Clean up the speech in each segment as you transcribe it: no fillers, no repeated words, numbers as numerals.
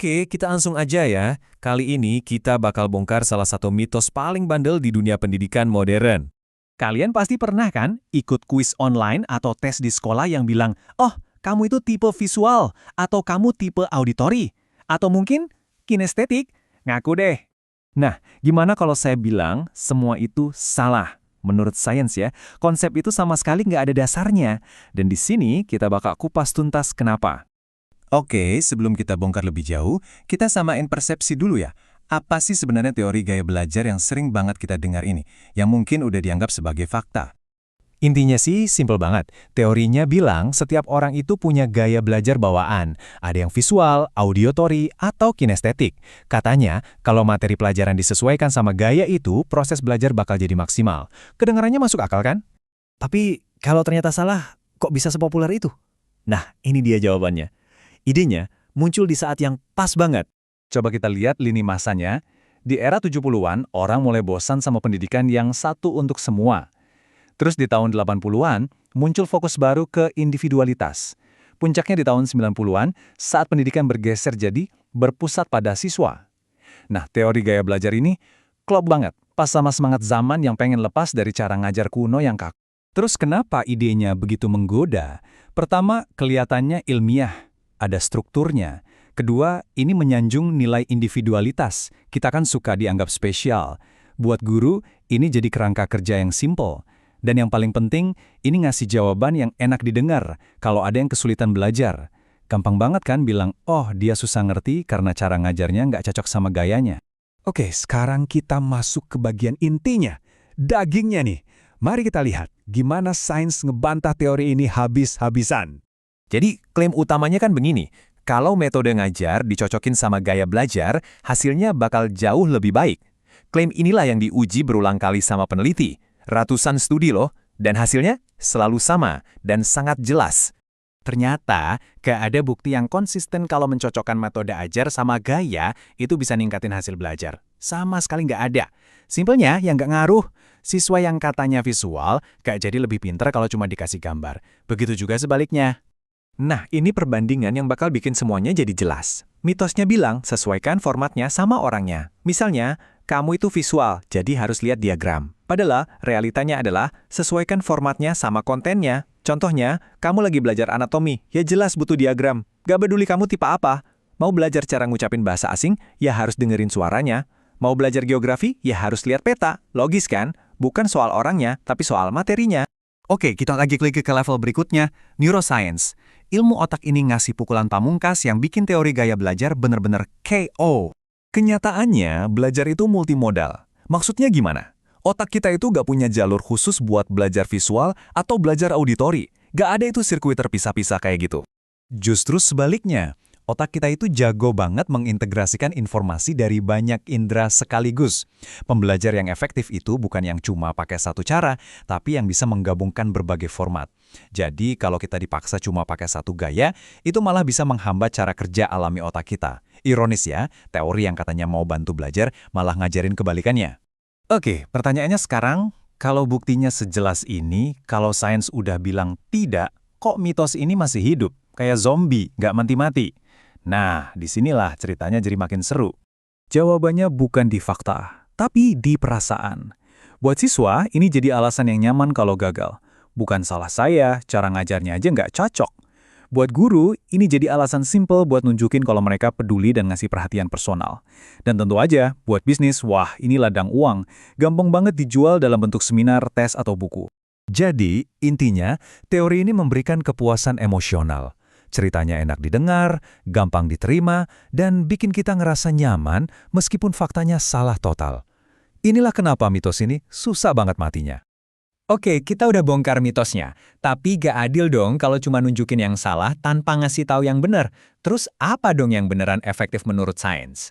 Oke, kita langsung aja ya. Kali ini kita bakal bongkar salah satu mitos paling bandel di dunia pendidikan modern. Kalian pasti pernah kan ikut kuis online atau tes di sekolah yang bilang, oh, kamu itu tipe visual, atau kamu tipe auditori, atau mungkin kinestetik. Ngaku deh. Nah, gimana kalau saya bilang semua itu salah? Menurut sains ya, konsep itu sama sekali nggak ada dasarnya. Dan di sini kita bakal kupas tuntas kenapa. Oke, sebelum kita bongkar lebih jauh, kita samain persepsi dulu ya. Apa sih sebenarnya teori gaya belajar yang sering banget kita dengar ini, yang mungkin udah dianggap sebagai fakta? Intinya sih simple banget. Teorinya bilang setiap orang itu punya gaya belajar bawaan. Ada yang visual, auditory, atau kinestetik. Katanya, kalau materi pelajaran disesuaikan sama gaya itu, proses belajar bakal jadi maksimal. Kedengarannya masuk akal kan? Tapi kalau ternyata salah, kok bisa sepopuler itu? Nah, ini dia jawabannya. Idenya muncul di saat yang pas banget. Coba kita lihat lini masanya. Di era 70-an, orang mulai bosan sama pendidikan yang satu untuk semua. Terus di tahun 80-an, muncul fokus baru ke individualitas. Puncaknya di tahun 90-an, saat pendidikan bergeser jadi berpusat pada siswa. Nah, teori gaya belajar ini klop banget, pas sama semangat zaman yang pengen lepas dari cara ngajar kuno yang kaku. Terus kenapa idenya begitu menggoda? Pertama, kelihatannya ilmiah, ada strukturnya. Kedua, ini menyanjung nilai individualitas. Kita kan suka dianggap spesial. Buat guru, ini jadi kerangka kerja yang simple. Dan yang paling penting, ini ngasih jawaban yang enak didengar kalau ada yang kesulitan belajar. Gampang banget kan bilang, oh dia susah ngerti karena cara ngajarnya nggak cocok sama gayanya. Oke, sekarang kita masuk ke bagian intinya, dagingnya nih. Mari kita lihat gimana sains ngebantah teori ini habis-habisan. Jadi, klaim utamanya kan begini. Kalau metode ngajar dicocokin sama gaya belajar, hasilnya bakal jauh lebih baik. Klaim inilah yang diuji berulang kali sama peneliti. Ratusan studi loh, dan hasilnya selalu sama dan sangat jelas. Ternyata, gak ada bukti yang konsisten kalau mencocokkan metode ajar sama gaya itu bisa ningkatin hasil belajar. Sama sekali nggak ada. Simpelnya, yang nggak ngaruh. Siswa yang katanya visual gak jadi lebih pintar kalau cuma dikasih gambar. Begitu juga sebaliknya. Nah, ini perbandingan yang bakal bikin semuanya jadi jelas. Mitosnya bilang, sesuaikan formatnya sama orangnya. Misalnya, kamu itu visual, jadi harus lihat diagram. Padahal, realitanya adalah, sesuaikan formatnya sama kontennya. Contohnya, kamu lagi belajar anatomi, ya jelas butuh diagram. Gak peduli kamu tipe apa. Mau belajar cara ngucapin bahasa asing, ya harus dengerin suaranya. Mau belajar geografi, ya harus lihat peta. Logis kan? Bukan soal orangnya, tapi soal materinya. Oke, kita lagi klik ke level berikutnya, neuroscience. Ilmu otak ini ngasih pukulan pamungkas yang bikin teori gaya belajar bener-bener KO. Kenyataannya, belajar itu multimodal. Maksudnya gimana? Otak kita itu gak punya jalur khusus buat belajar visual atau belajar auditori. Gak ada itu sirkuit terpisah-pisah kayak gitu. Justru sebaliknya, otak kita itu jago banget mengintegrasikan informasi dari banyak indera sekaligus. Pembelajar yang efektif itu bukan yang cuma pakai satu cara, tapi yang bisa menggabungkan berbagai format. Jadi kalau kita dipaksa cuma pakai satu gaya, itu malah bisa menghambat cara kerja alami otak kita. Ironis ya, teori yang katanya mau bantu belajar malah ngajarin kebalikannya. Oke, pertanyaannya sekarang, kalau buktinya sejelas ini, kalau sains udah bilang tidak, kok mitos ini masih hidup? Kayak zombie, nggak mati-mati. Nah, disinilah ceritanya jadi makin seru. Jawabannya bukan di fakta, tapi di perasaan. Buat siswa, ini jadi alasan yang nyaman kalau gagal. Bukan salah saya, cara ngajarnya aja nggak cocok. Buat guru, ini jadi alasan simple buat nunjukin kalau mereka peduli dan ngasih perhatian personal. Dan tentu aja, buat bisnis, wah ini ladang uang. Gampang banget dijual dalam bentuk seminar, tes, atau buku. Jadi, intinya, teori ini memberikan kepuasan emosional. Ceritanya enak didengar, gampang diterima, dan bikin kita ngerasa nyaman meskipun faktanya salah total. Inilah kenapa mitos ini susah banget matinya. Oke, kita udah bongkar mitosnya. Tapi gak adil dong kalau cuma nunjukin yang salah tanpa ngasih tahu yang benar. Terus apa dong yang beneran efektif menurut sains?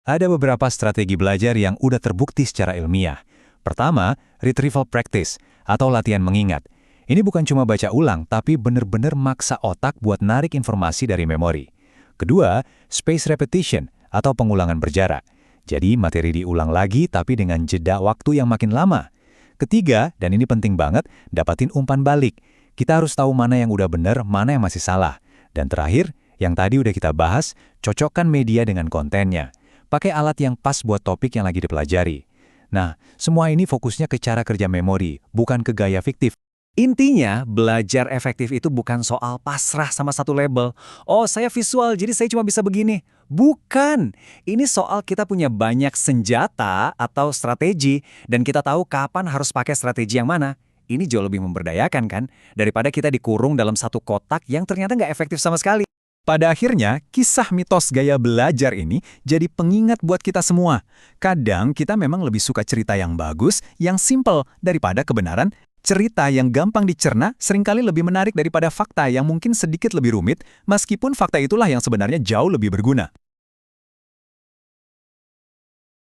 Ada beberapa strategi belajar yang udah terbukti secara ilmiah. Pertama, retrieval practice, atau latihan mengingat. Ini bukan cuma baca ulang, tapi bener-bener maksa otak buat narik informasi dari memori. Kedua, space repetition, atau pengulangan berjarak. Jadi materi diulang lagi tapi dengan jeda waktu yang makin lama. Ketiga, dan ini penting banget, dapatin umpan balik. Kita harus tahu mana yang udah benar, mana yang masih salah. Dan terakhir, Yang tadi udah kita bahas, cocokkan media dengan kontennya. Pakai alat yang pas buat topik yang lagi dipelajari. Nah, semua ini fokusnya ke cara kerja memori, bukan ke gaya fiktif. Intinya, belajar efektif itu bukan soal pasrah sama satu label. Oh, saya visual, jadi saya cuma bisa begini. Bukan. Ini soal kita punya banyak senjata atau strategi, dan kita tahu kapan harus pakai strategi yang mana. Ini jauh lebih memberdayakan kan, daripada kita dikurung dalam satu kotak yang ternyata nggak efektif sama sekali. Pada akhirnya, kisah mitos gaya belajar ini jadi pengingat buat kita semua. Kadang kita memang lebih suka cerita yang bagus, yang simple, daripada kebenaran. Cerita yang gampang dicerna seringkali lebih menarik daripada fakta yang mungkin sedikit lebih rumit, meskipun fakta itulah yang sebenarnya jauh lebih berguna.